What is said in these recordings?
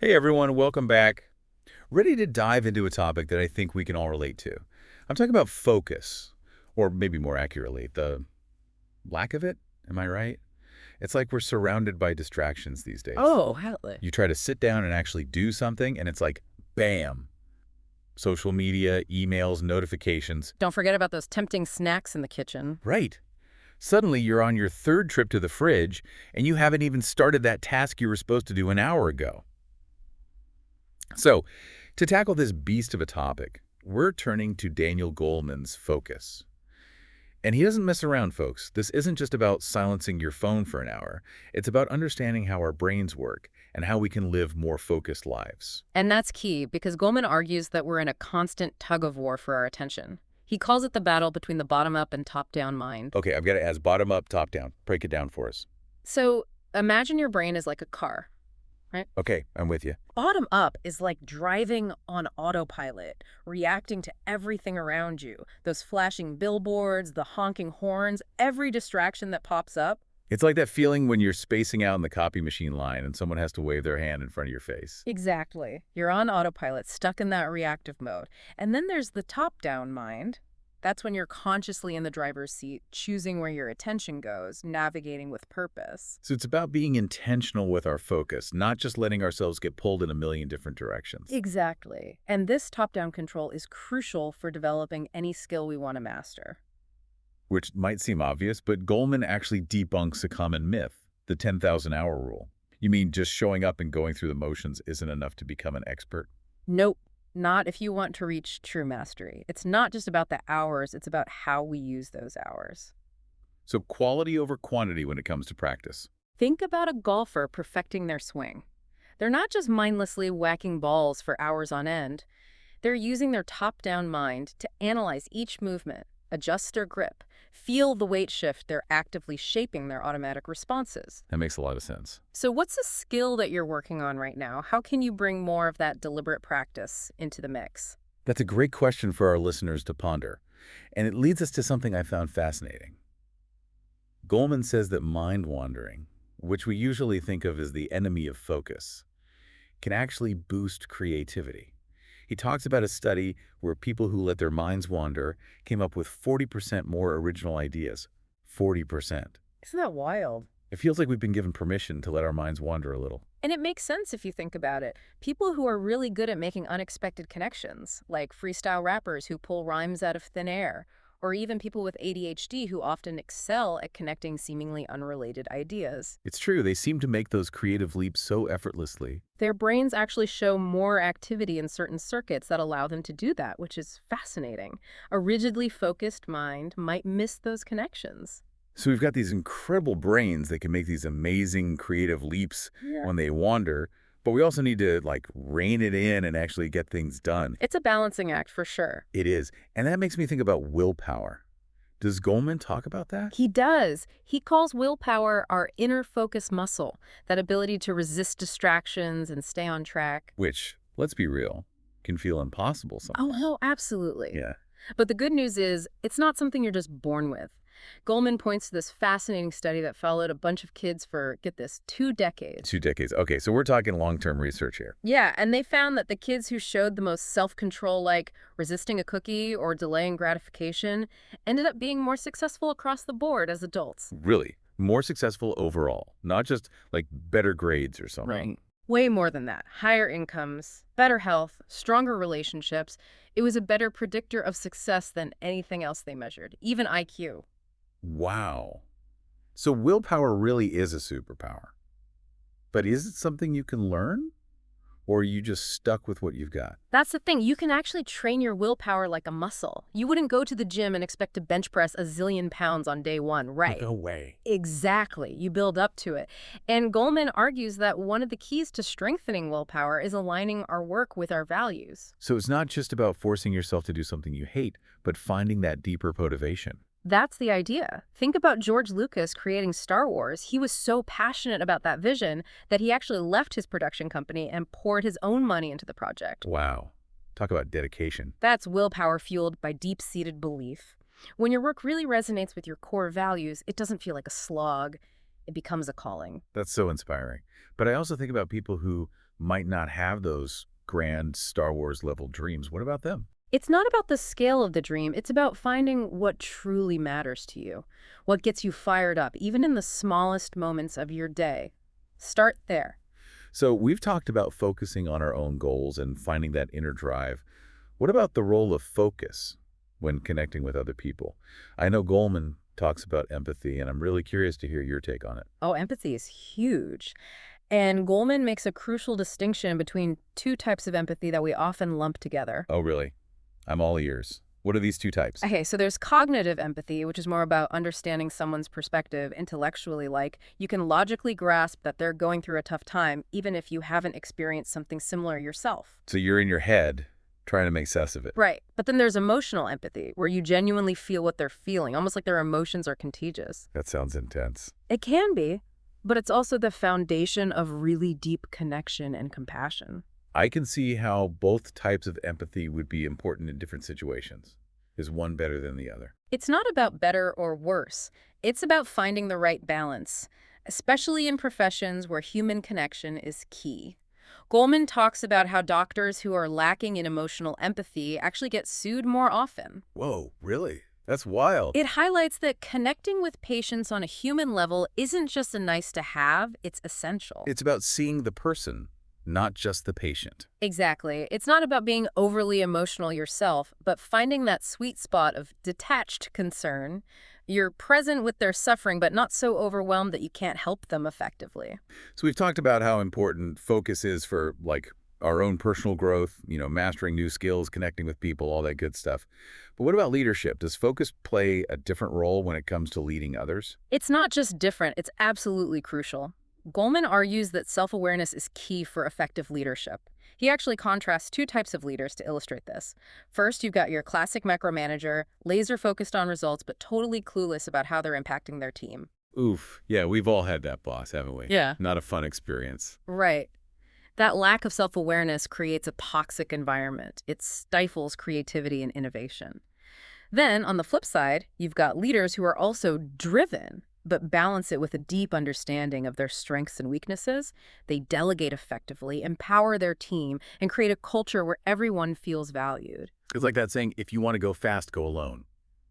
Hey everyone, welcome back. Ready to dive into a topic that I think we can all relate to. I'm talking about focus, or maybe more accurately, the lack of it. Am I right? It's like we're surrounded by distractions these days. Oh, hell. You try to sit down and actually do something, and it's like, bam, social media, emails, notifications. Don't forget about those tempting snacks in the kitchen. Right. Suddenly you're on your third trip to the fridge, and you haven't even started that task you were supposed to do an hour ago. So, to tackle this beast of a topic, we're turning to Daniel Goleman's focus. And he doesn't mess around, folks. This isn't just about silencing your phone for an hour. It's about understanding how our brains work and how we can live more focused lives. And that's key because Goleman argues that we're in a constant tug of war for our attention. He calls it the battle between the bottom-up and top-down mind. Okay, I've got to ask bottom up, top down. Break it down for us. So imagine your brain is like a car, right? Okay, I'm with you. Bottom up is like driving on autopilot, reacting to everything around you. Those flashing billboards, the honking horns, every distraction that pops up. It's like that feeling when you're spacing out in the copy machine line and someone has to wave their hand in front of your face. Exactly. You're on autopilot, stuck in that reactive mode. And then there's the top-down mind. That's when you're consciously in the driver's seat, choosing where your attention goes, navigating with purpose. So it's about being intentional with our focus, not just letting ourselves get pulled in a million different directions. Exactly. And this top-down control is crucial for developing any skill we want to master. Which might seem obvious, but Goleman actually debunks a common myth, the 10,000-hour rule. You mean just showing up and going through the motions isn't enough to become an expert? Nope. Not if you want to reach true mastery. It's not just about the hours, it's about how we use those hours. So quality over quantity when it comes to practice. Think about a golfer perfecting their swing. They're not just mindlessly whacking balls for hours on end. They're using their top-down mind to analyze each movement, adjust their grip, feel the weight shift. They're actively shaping their automatic responses. That makes a lot of sense. So what's a skill that you're working on right now? How can you bring more of that deliberate practice into the mix? That's a great question for our listeners to ponder. And it leads us to something I found fascinating. Goleman says that mind wandering, which we usually think of as the enemy of focus, can actually boost creativity. He talks about a study where people who let their minds wander came up with 40% more original ideas. 40%. Isn't that wild? It feels like we've been given permission to let our minds wander a little. And it makes sense if you think about it. People who are really good at making unexpected connections, like freestyle rappers who pull rhymes out of thin air, or even people with ADHD who often excel at connecting seemingly unrelated ideas. It's true, they seem to make those creative leaps so effortlessly. Their brains actually show more activity in certain circuits that allow them to do that, which is fascinating. A rigidly focused mind might miss those connections. So we've got these incredible brains that can make these amazing creative leaps Yeah. when they wander, but we also need to rein it in and actually get things done. It's a balancing act for sure. It is. And that makes me think about willpower. Does Goleman talk about that? He does. He calls willpower our inner focus muscle, that ability to resist distractions and stay on track. Which, let's be real, can feel impossible Oh, sometimes. no, absolutely. Yeah. But the good news is, it's not something you're just born with. Goleman points to this fascinating study that followed a bunch of kids for, get this, 2 decades. 2 decades. Okay, so we're talking long-term research here. Yeah, and they found that the kids who showed the most self-control, like resisting a cookie or delaying gratification, ended up being more successful across the board as adults. Really, more successful overall, not just better grades or something. Way more than that. Higher incomes, better health, stronger relationships. It was a better predictor of success than anything else they measured, even IQ. Wow. So willpower really is a superpower. But is it something you can learn? Or are you just stuck with what you've got? That's the thing. You can actually train your willpower like a muscle. You wouldn't go to the gym and expect to bench press a zillion pounds on day one, right? No way. Exactly. You build up to it. And Goleman argues that one of the keys to strengthening willpower is aligning our work with our values. So it's not just about forcing yourself to do something you hate, but finding that deeper motivation. That's the idea. Think about George Lucas creating Star Wars. He was so passionate about that vision that he actually left his production company and poured his own money into the project. Wow. Talk about dedication. That's willpower fueled by deep-seated belief. When your work really resonates with your core values, it doesn't feel like a slog. It becomes a calling. That's so inspiring. But I also think about people who might not have those grand Star Wars level dreams. What about them? It's not about the scale of the dream, it's about finding what truly matters to you, what gets you fired up, even in the smallest moments of your day. Start there. So we've talked about focusing on our own goals and finding that inner drive. What about the role of focus when connecting with other people? I know Goleman talks about empathy, and I'm really curious to hear your take on it. Oh, empathy is huge. And Goleman makes a crucial distinction between two types of empathy that we often lump together. Oh, really? I'm all ears. What are these two types? Okay, so there's cognitive empathy, which is more about understanding someone's perspective intellectually, like you can logically grasp that they're going through a tough time, even if you haven't experienced something similar yourself. So you're in your head trying to make sense of it. Right. But then there's emotional empathy, where you genuinely feel what they're feeling, almost like their emotions are contagious. That sounds intense. It can be, but it's also the foundation of really deep connection and compassion. I can see how both types of empathy would be important in different situations. Is one better than the other? It's not about better or worse. It's about finding the right balance, especially in professions where human connection is key. Goleman talks about how doctors who are lacking in emotional empathy actually get sued more often. Whoa, really? That's wild. It highlights that connecting with patients on a human level isn't just a nice to have, it's essential. It's about seeing the person, not just the patient. Exactly. It's not about being overly emotional yourself, but finding that sweet spot of detached concern. You're present with their suffering, but not so overwhelmed that you can't help them effectively. So we've talked about how important focus is for, like, our own personal growth, mastering new skills, connecting with people, all that good stuff. But what about leadership? Does focus play a different role when it comes to leading others? It's not just different, it's absolutely crucial. Goleman argues that self-awareness is key for effective leadership. He actually contrasts two types of leaders to illustrate this. First, you've got your classic micromanager, laser-focused on results but totally clueless about how they're impacting their team. Oof. Yeah, we've all had that boss, haven't we? Yeah. Not a fun experience. Right. That lack of self-awareness creates a toxic environment. It stifles creativity and innovation. Then, on the flip side, you've got leaders who are also driven, but balance it with a deep understanding of their strengths and weaknesses. They delegate effectively, empower their team, and create a culture where everyone feels valued. It's like that saying, if you want to go fast, go alone.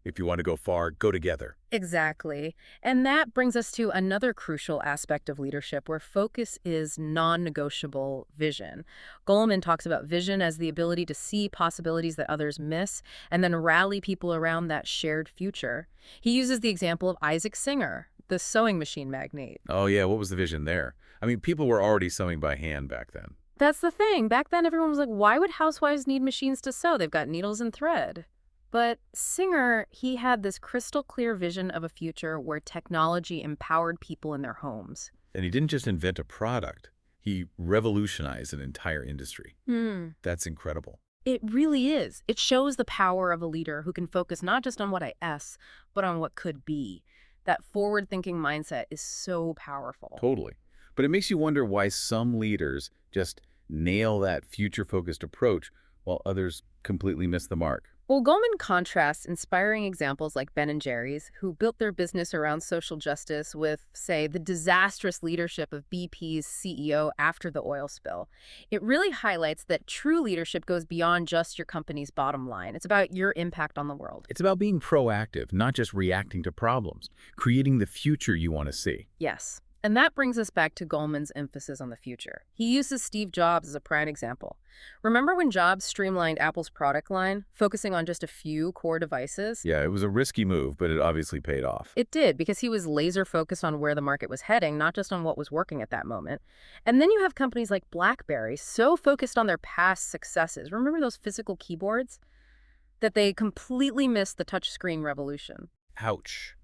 If you want to go far, go together. Exactly. And that brings us to another crucial aspect of leadership where focus is non-negotiable vision. Goleman talks about vision as the ability to see possibilities that others miss and then rally people around that shared future. He uses the example of Isaac Singer, the sewing machine magnate. Oh, yeah, what was the vision there? I mean, people were already sewing by hand back then. That's the thing. Back then, everyone was like, why would housewives need machines to sew? They've got needles and thread. But Singer, he had this crystal clear vision of a future where technology empowered people in their homes. And he didn't just invent a product. He revolutionized an entire industry. That's incredible. It really is. It shows the power of a leader who can focus not just on what I S, but on what could be. That forward-thinking mindset is so powerful. Totally. But it makes you wonder why some leaders just nail that future-focused approach while others completely miss the mark. Well, Goleman contrasts inspiring examples like Ben & Jerry's, who built their business around social justice, with, say, the disastrous leadership of BP's CEO after the oil spill. It really highlights that true leadership goes beyond just your company's bottom line. It's about your impact on the world. It's about being proactive, not just reacting to problems, creating the future you want to see. Yes. And that brings us back to Goleman's emphasis on the future. He uses Steve Jobs as a prime example. Remember when Jobs streamlined Apple's product line, focusing on just a few core devices? Yeah, it was a risky move, but it obviously paid off. It did, because he was laser focused on where the market was heading, not just on what was working at that moment. And then you have companies like BlackBerry, so focused on their past successes. Remember those physical keyboards? That they completely missed the touchscreen revolution. Ouch.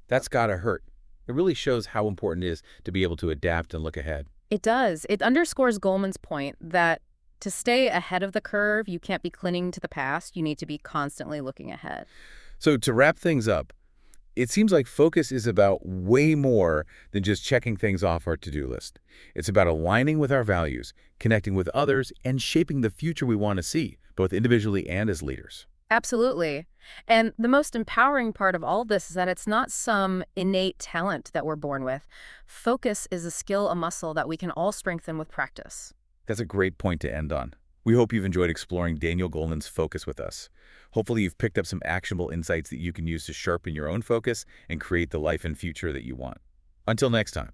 That's gotta hurt. It really shows how important it is to be able to adapt and look ahead. It does. It underscores Goleman's point that to stay ahead of the curve, you can't be clinging to the past. You need to be constantly looking ahead. So to wrap things up, it seems like focus is about way more than just checking things off our to-do list. It's about aligning with our values, connecting with others, and shaping the future we want to see, both individually and as leaders. Absolutely. And the most empowering part of all of this is that it's not some innate talent that we're born with. Focus is a skill, a muscle that we can all strengthen with practice. That's a great point to end on. We hope you've enjoyed exploring Daniel Goleman's focus with us. Hopefully you've picked up some actionable insights that you can use to sharpen your own focus and create the life and future that you want. Until next time.